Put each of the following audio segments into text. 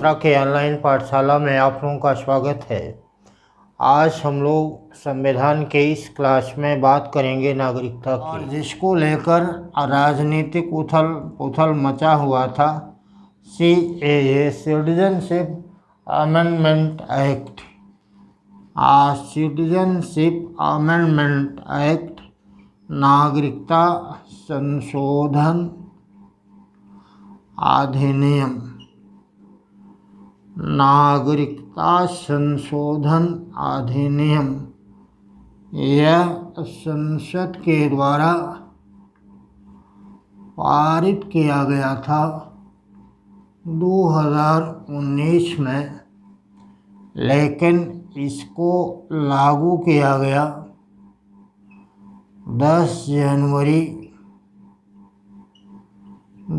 मित्रा के ऑनलाइन पाठशाला में आप लोगों का स्वागत है। आज हम लोग संविधान के इस क्लास में बात करेंगे नागरिकता की, और जिसको लेकर राजनीतिक उथल पुथल मचा हुआ था। CAA citizenship amendment act, citizenship amendment act नागरिकता संशोधन अधिनियम, नागरिकता संशोधन अधिनियम यह संसद के द्वारा पारित किया गया था 2019 में, लेकिन इसको लागू किया गया 10 जनवरी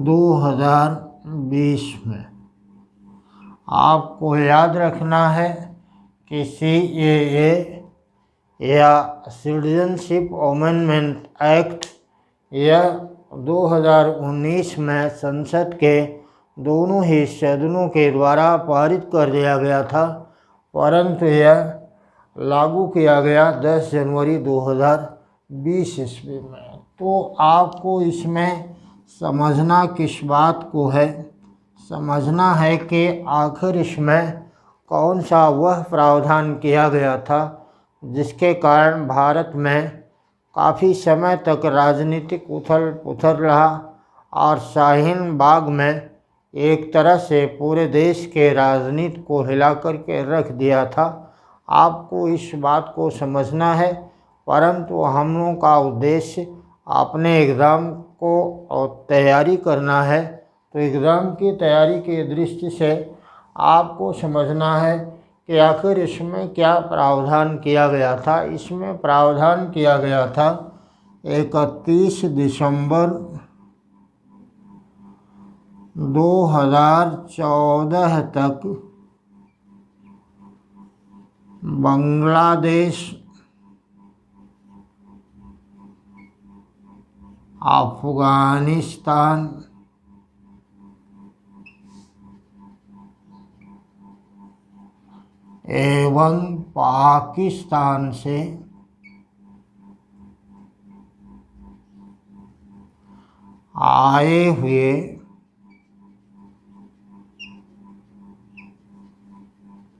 2020 में। आपको याद रखना है कि CAA या सिटीजनशिप अमेंडमेंट एक्ट यह 2019 में संसद के दोनों ही सदनों के द्वारा पारित कर दिया गया था, परंतु यह लागू किया गया 10 जनवरी 2020 ईस्वी में। तो आपको इसमें समझना किस बात को है, समझना है कि आखिर इसमें कौन सा वह प्रावधान किया गया था जिसके कारण भारत में काफ़ी समय तक राजनीतिक उथल पुथल रहा और शाहीन बाग में एक तरह से पूरे देश के राजनीति को हिला करके रख दिया था। आपको इस बात को समझना है, परंतु हम लोगों का उद्देश्य अपने एग्ज़ाम को तैयारी करना है। तो एग्ज़ाम की तैयारी की दृष्टि से आपको समझना है कि आखिर इसमें क्या प्रावधान किया गया था। इसमें प्रावधान किया गया था 31 दिसंबर 2014 तक बांग्लादेश, अफगानिस्तान, एवं पाकिस्तान से आए हुए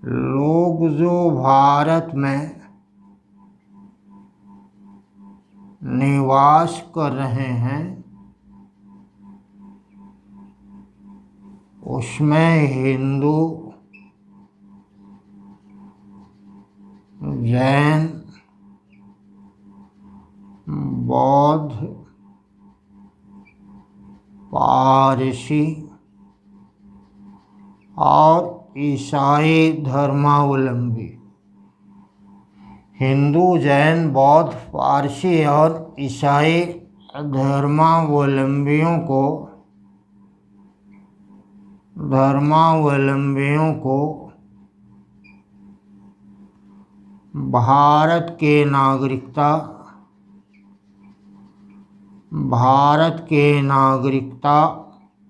लोग जो भारत में निवास कर रहे हैं, उसमें हिंदू, जैन, बौद्ध, पारसी और ईसाई धर्मावलंबी। हिंदू, जैन, बौद्ध, पारसी और ईसाई धर्मावलंबियों को भारत के नागरिकता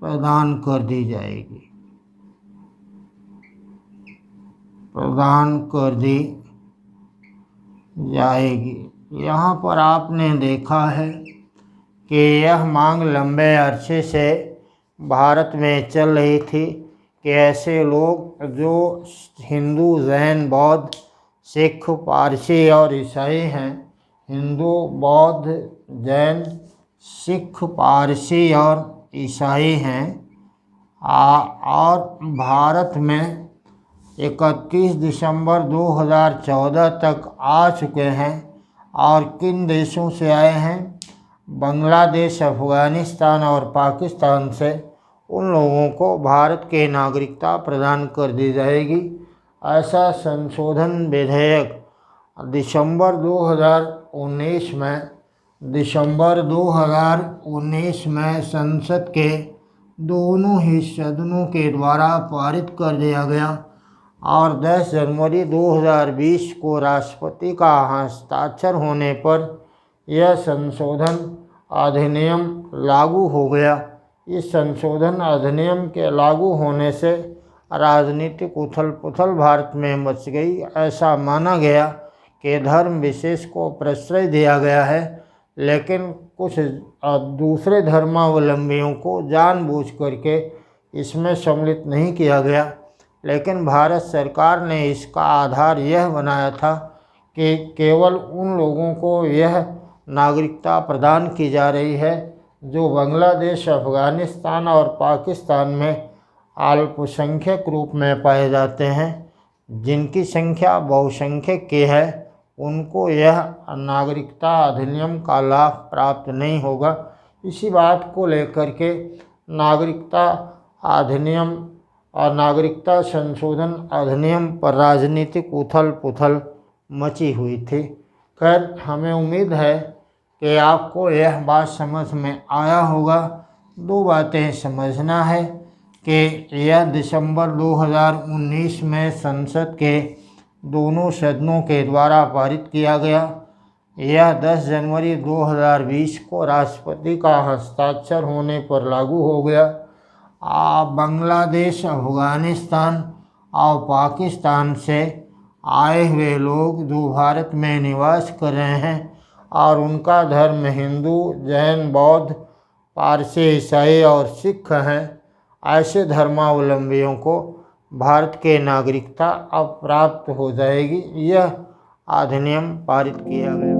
प्रदान कर दी जाएगी, यहाँ पर आपने देखा है कि यह मांग लंबे अरसे से भारत में चल रही थी कि ऐसे लोग जो हिंदू, जैन, बौद्ध, सिख, पारसी और ईसाई हैं, हिंदू, बौद्ध, जैन, सिख, पारसी और ईसाई हैं, और भारत में 31 दिसंबर 2014 तक आ चुके हैं। और किन देशों से आए हैं? बांग्लादेश, अफगानिस्तान और पाकिस्तान से उन लोगों को भारत के नागरिकता प्रदान कर दी जाएगी। ऐसा संशोधन विधेयक दिसंबर 2019 में संसद के दोनों ही सदनों के द्वारा पारित कर दिया गया और 10 जनवरी 2020 को राष्ट्रपति का हस्ताक्षर होने पर यह संशोधन अधिनियम लागू हो गया। इस संशोधन अधिनियम के लागू होने से राजनीतिक उथल पुथल भारत में मच गई। ऐसा माना गया कि धर्म विशेष को प्रश्रय दिया गया है, लेकिन कुछ दूसरे धर्मावलंबियों को जानबूझ करके इसमें सम्मिलित नहीं किया गया। लेकिन भारत सरकार ने इसका आधार यह बनाया था कि केवल उन लोगों को यह नागरिकता प्रदान की जा रही है जो बांग्लादेश, अफ़गानिस्तान और पाकिस्तान में अल्पसंख्यक रूप में पाए जाते हैं। जिनकी संख्या बहुसंख्यक की है उनको यह नागरिकता अधिनियम का लाभ प्राप्त नहीं होगा। इसी बात को लेकर के नागरिकता अधिनियम और नागरिकता संशोधन अधिनियम पर राजनीतिक उथल पुथल मची हुई थी। खैर, हमें उम्मीद है कि आपको यह बात समझ में आया होगा। दो बातें समझना है कि यह दिसंबर 2019 में संसद के दोनों सदनों के द्वारा पारित किया गया। यह 10 जनवरी 2020 को राष्ट्रपति का हस्ताक्षर होने पर लागू हो गया। बांग्लादेश, अफ़गानिस्तान और पाकिस्तान से आए हुए लोग जो भारत में निवास कर रहे हैं और उनका धर्म हिंदू, जैन, बौद्ध, पारसी, ईसाई और सिख हैं, ऐसे धर्मावलंबियों को भारत के नागरिकता अब प्राप्त हो जाएगी। यह अधिनियम पारित किया गया।